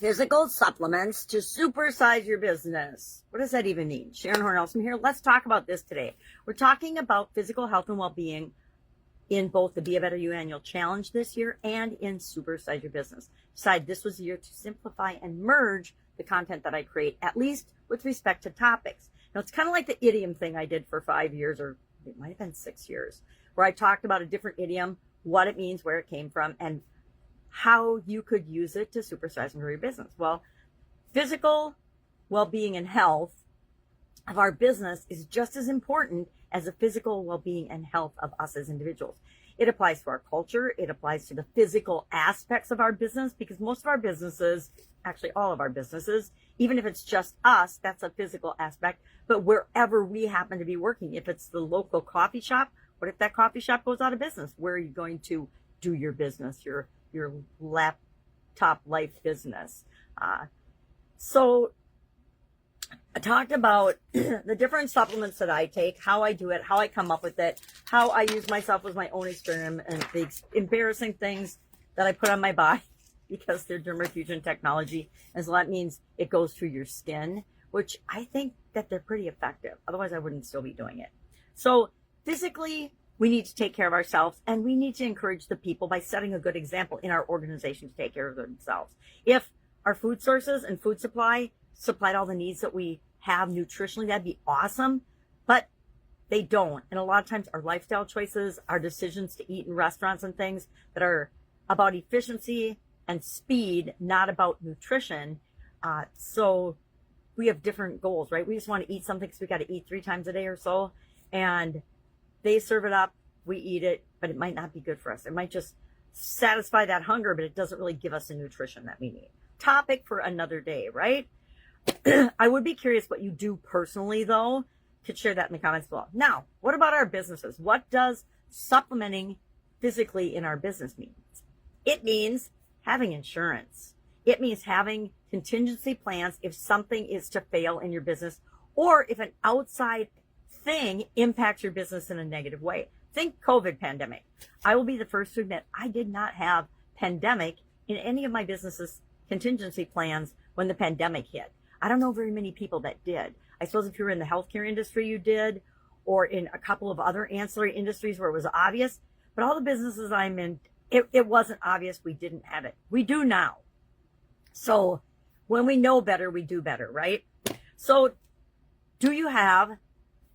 Physical supplements to supersize your business. What does that even mean? Sharon Horne-Ellstrom here. Let's talk about this today. We're talking about physical health and well-being in both the Be a Better You annual challenge this year and in Supersize Your Business. Decide this was the year to simplify and merge the content that I create, at least with respect to topics. Now, it's kind of like the idiom thing I did for 5 years, or it might have been 6 years, where I talked about a different idiom, what it means, where it came from, and how you could use it to supersize and grow your business. Well, physical well-being and health of our business is just as important as the physical well-being and health of us as individuals. It applies to our culture. It applies to the physical aspects of our business, because most of our businesses, actually all of our businesses, even if it's just us, that's a physical aspect. But wherever we happen to be working, if it's the local coffee shop, what if that coffee shop goes out of business? Where are you going to do your business, your laptop life business? So I talked about the different supplements that I take, how I do it, how I come up with it, how I use myself as my own experiment, and the embarrassing things that I put on my body because they're dermafusion technology. And so that means it goes through your skin, which I think that they're pretty effective. Otherwise, I wouldn't still be doing it. So physically, we need to take care of ourselves, and we need to encourage the people by setting a good example in our organization to take care of themselves. If our food sources and food supply supplied all the needs that we have nutritionally, that'd be awesome, but they don't. And a lot of times our lifestyle choices, our decisions to eat in restaurants and things that are about efficiency and speed, not about nutrition. So we have different goals, right? We just want to eat something because we got to eat 3 times a day or so. And they serve it up, we eat it, but it might not be good for us. It might just satisfy that hunger, but it doesn't really give us the nutrition that we need. Topic for another day, right? I would be curious what you do personally, though. Could share that in the comments below. Now, what about our businesses? What does supplementing physically in our business mean? It means having insurance. It means having contingency plans if something is to fail in your business, or if an outside thing impacts your business in a negative way. Think COVID pandemic. I will be the first to admit I did not have pandemic in any of my business's contingency plans when the pandemic hit. I don't know very many people that did. I suppose if you were in the healthcare industry, you did, or in a couple of other ancillary industries where it was obvious. But all the businesses I'm in, it wasn't obvious. We didn't have it. We do now. So when we know better, we do better, right? So do you have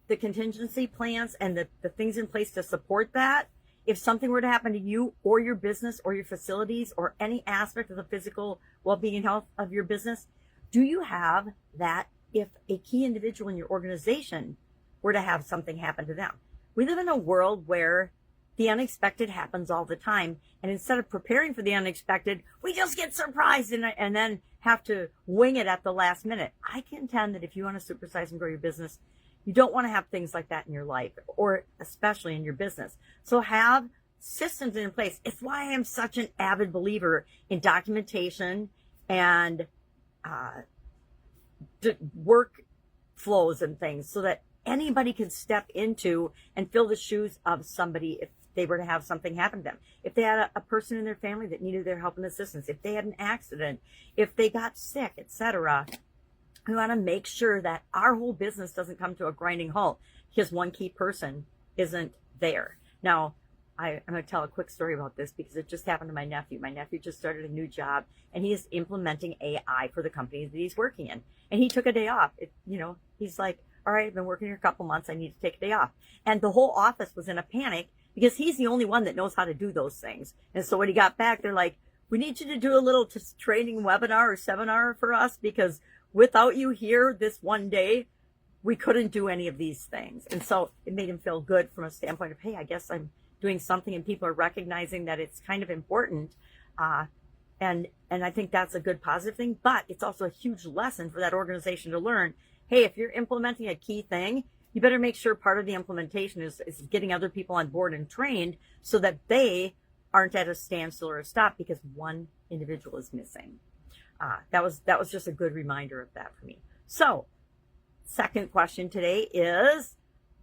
the contingency plans and the things in place to support that? If something were to happen to you or your business or your facilities or any aspect of the physical well-being and health of your business, do you have that if a key individual in your organization were to have something happen to them? We live in a world where the unexpected happens all the time. And instead of preparing for the unexpected, we just get surprised and then have to wing it at the last minute. I contend that if you want to supersize and grow your business, you don't want to have things like that in your life, or especially in your business. So have systems in place. It's why I am such an avid believer in documentation and work flows and things, so that anybody can step into and fill the shoes of somebody if they were to have something happen to them. If they had a person in their family that needed their help and assistance, if they had an accident, if they got sick, etc. We want to make sure that our whole business doesn't come to a grinding halt because one key person isn't there. Now, I'm going to tell a quick story about this because it just happened to my nephew. My nephew just started a new job, and he is implementing AI for the company that he's working in. And he took a day off. He's like, all right, I've been working here a couple months. I need to take a day off. And the whole office was in a panic because he's the only one that knows how to do those things. And so when he got back, they're like, we need you to do a little training webinar or seminar for us, because without you here this one day, we couldn't do any of these things. And so it made him feel good from a standpoint of, hey, I guess I'm doing something and people are recognizing that it's kind of important. And I think that's a good positive thing, but it's also a huge lesson for that organization to learn. Hey, if you're implementing a key thing, you better make sure part of the implementation is getting other people on board and trained so that they aren't at a standstill or a stop because one individual is missing. That was just a good reminder of that for me. So, second question today is,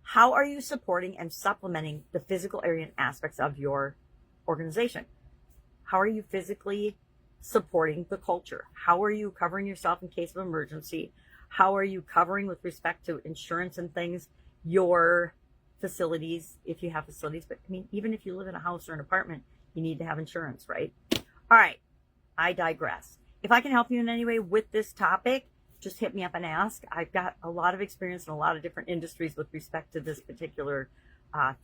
how are you supporting and supplementing the physical area and aspects of your organization? How are you physically supporting the culture? How are you covering yourself in case of emergency? How are you covering with respect to insurance and things, your facilities, if you have facilities? But I mean, even if you live in a house or an apartment, you need to have insurance, right? All right, I digress. If I can help you in any way with this topic, just hit me up and ask. I've got a lot of experience in a lot of different industries with respect to this particular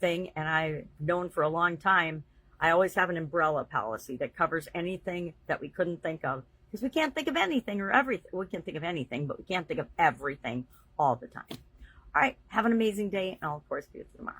thing, and I've known for a long time, I always have an umbrella policy that covers anything that we couldn't think of, because we can't think of anything or everything. We can think of anything, but we can't think of everything all the time. All right, have an amazing day, and I'll, of course, be with you tomorrow.